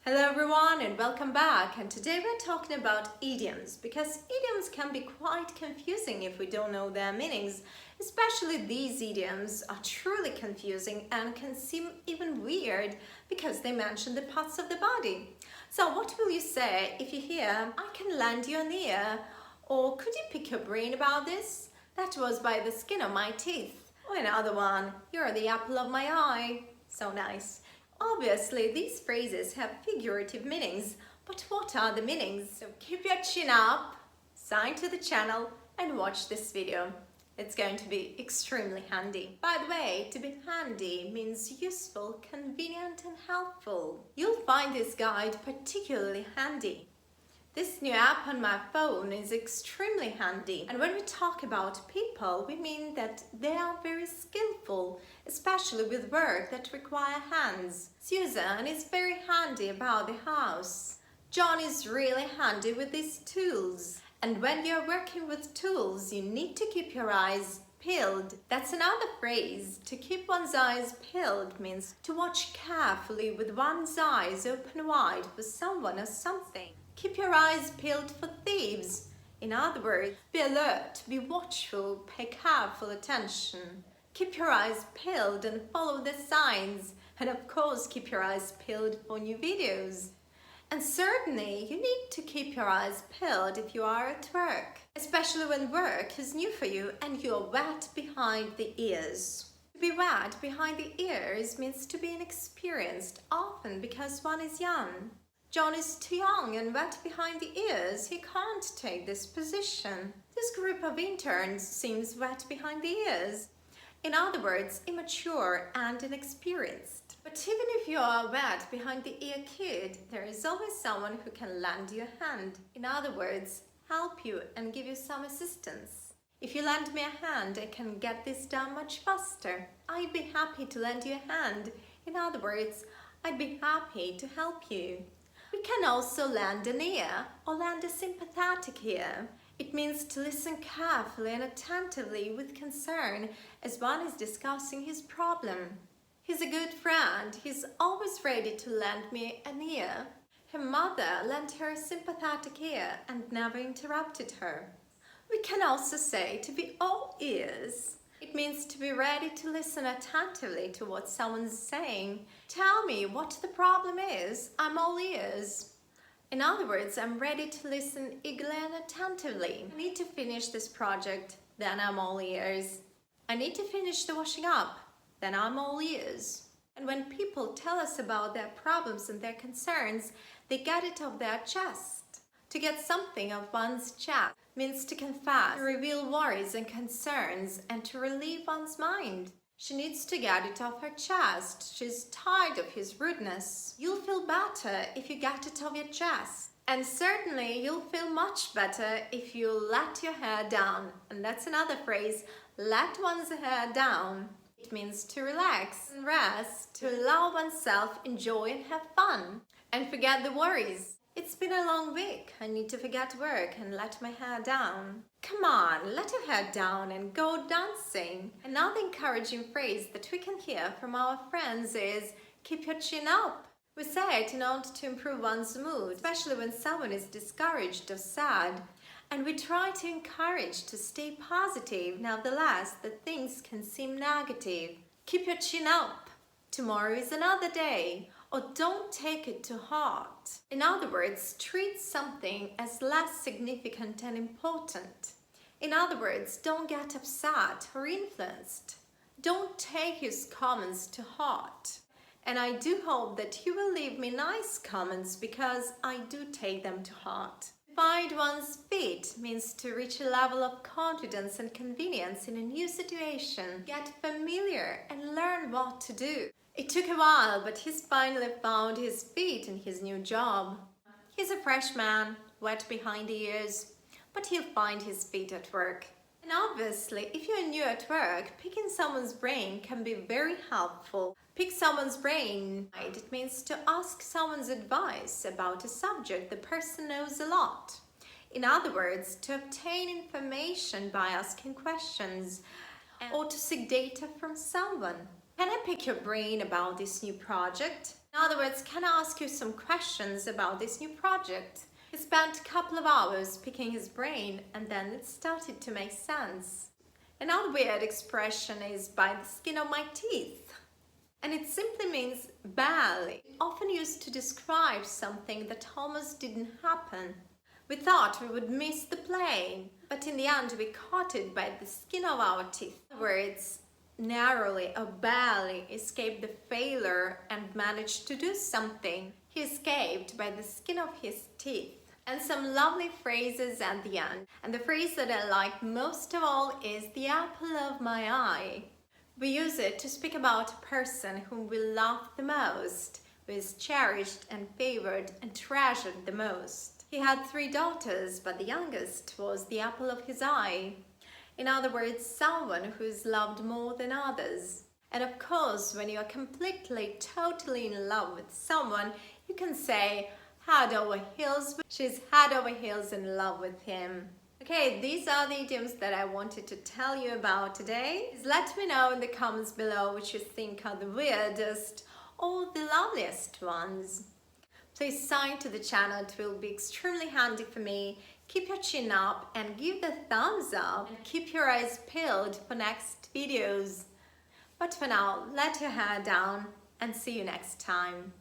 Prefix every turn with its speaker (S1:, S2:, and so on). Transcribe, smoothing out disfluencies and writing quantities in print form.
S1: Hello everyone and welcome back, and today we're talking about idioms because idioms can be quite confusing if we don't know their meanings. Especially these idioms are truly confusing and can seem even weird because they mention the parts of the body. So what will you say if you hear, "I can lend you an ear," or "Could you pick your brain about this? That was by the skin of my teeth," or another one, "You're the apple of my eye." So nice. Obviously, these phrases have figurative meanings, but what are the meanings? So keep your chin up, sign to the channel, and watch this video. It's going to be extremely handy. By the way, to be handy means useful, convenient, and helpful. You'll find this guide particularly handy. This new app on my phone is extremely handy, and when we talk about people, we mean that they are very skillful, especially with work that require hands. Susan is very handy about the house. John is really handy with these tools. And when you're working with tools, you need to keep your eyes peeled. That's another phrase. To keep one's eyes peeled means to watch carefully with one's eyes open wide for someone or something. Keep your eyes peeled for thieves. In other words, be alert, be watchful, pay careful attention. Keep your eyes peeled and follow the signs. And of course, keep your eyes peeled for new videos. And certainly, you need to keep your eyes peeled if you are at work, especially when work is new for you and you're wet behind the ears. To be wet behind the ears means to be inexperienced, often because one is young. John is too young and wet behind the ears. He can't take this position. This group of interns seems wet behind the ears. In other words, immature and inexperienced. But even if you are a wet behind the ear kid, there is always someone who can lend you a hand. In other words, help you and give you some assistance. If you lend me a hand, I can get this done much faster. I'd be happy to lend you a hand. In other words, I'd be happy to help you. We can also lend an ear or lend a sympathetic ear. It means to listen carefully and attentively with concern as one is discussing his problem. He's a good friend. He's always ready to lend me an ear. Her mother lent her a sympathetic ear and never interrupted her. We can also say to be all ears. It means to be ready to listen attentively to what someone's saying. Tell me what the problem is. I'm all ears. In other words, I'm ready to listen eagerly and attentively. I need to finish this project, then I'm all ears. I need to finish the washing up, then I'm all ears. And when people tell us about their problems and their concerns, they get it off their chest. To get something off one's chest means to confess, to reveal worries and concerns, and to relieve one's mind. She needs to get it off her chest. She's tired of his rudeness. You'll feel better if you get it off your chest. And certainly you'll feel much better if you let your hair down. And that's another phrase, let one's hair down. It means to relax and rest, to allow oneself enjoy and have fun, and forget the worries. It's been a long week. I need to forget work and let my hair down. Come on, let your hair down and go dancing. Another encouraging phrase that we can hear from our friends is keep your chin up. We say it in order to improve one's mood, especially when someone is discouraged or sad. And we try to encourage to stay positive, nevertheless, that things can seem negative. Keep your chin up. Tomorrow is another day. Or don't take it to heart. In other words, treat something as less significant and important. In other words, don't get upset or influenced. Don't take his comments to heart. And I do hope that you will leave me nice comments because I do take them to heart. Find one's feet means to reach a level of confidence and convenience in a new situation. Get familiar and learn what to do. It took a while, but he's finally found his feet in his new job. He's a freshman, wet behind the ears, but he'll find his feet at work. And obviously, if you're new at work, picking someone's brain can be very helpful. Pick someone's brain. It means to ask someone's advice about a subject the person knows a lot. In other words, to obtain information by asking questions or to seek data from someone. Can I pick your brain about this new project? In other words, can I ask you some questions about this new project? He spent a couple of hours picking his brain and then it started to make sense. Another weird expression is by the skin of my teeth. And it simply means barely, often used to describe something that almost didn't happen. We thought we would miss the plane, but in the end we caught it by the skin of our teeth. In other words, narrowly or barely escaped the failure and managed to do something. He escaped by the skin of his teeth. And some lovely phrases at the end. And the phrase that I like most of all is the apple of my eye. We use it to speak about a person whom we love the most, who is cherished and favored and treasured the most. He had 3 daughters, but the youngest was the apple of his eye. In other words, someone who is loved more than others. And of course, when you are completely, totally in love with someone, you can say, head over heels. She's head over heels in love with him. Okay, these are the idioms that I wanted to tell you about today. Please let me know in the comments below which you think are the weirdest or the loveliest ones. Please sign to the channel, it will be extremely handy for me. Keep your chin up and give the thumbs up. And keep your eyes peeled for next videos. But for now, let your hair down and see you next time.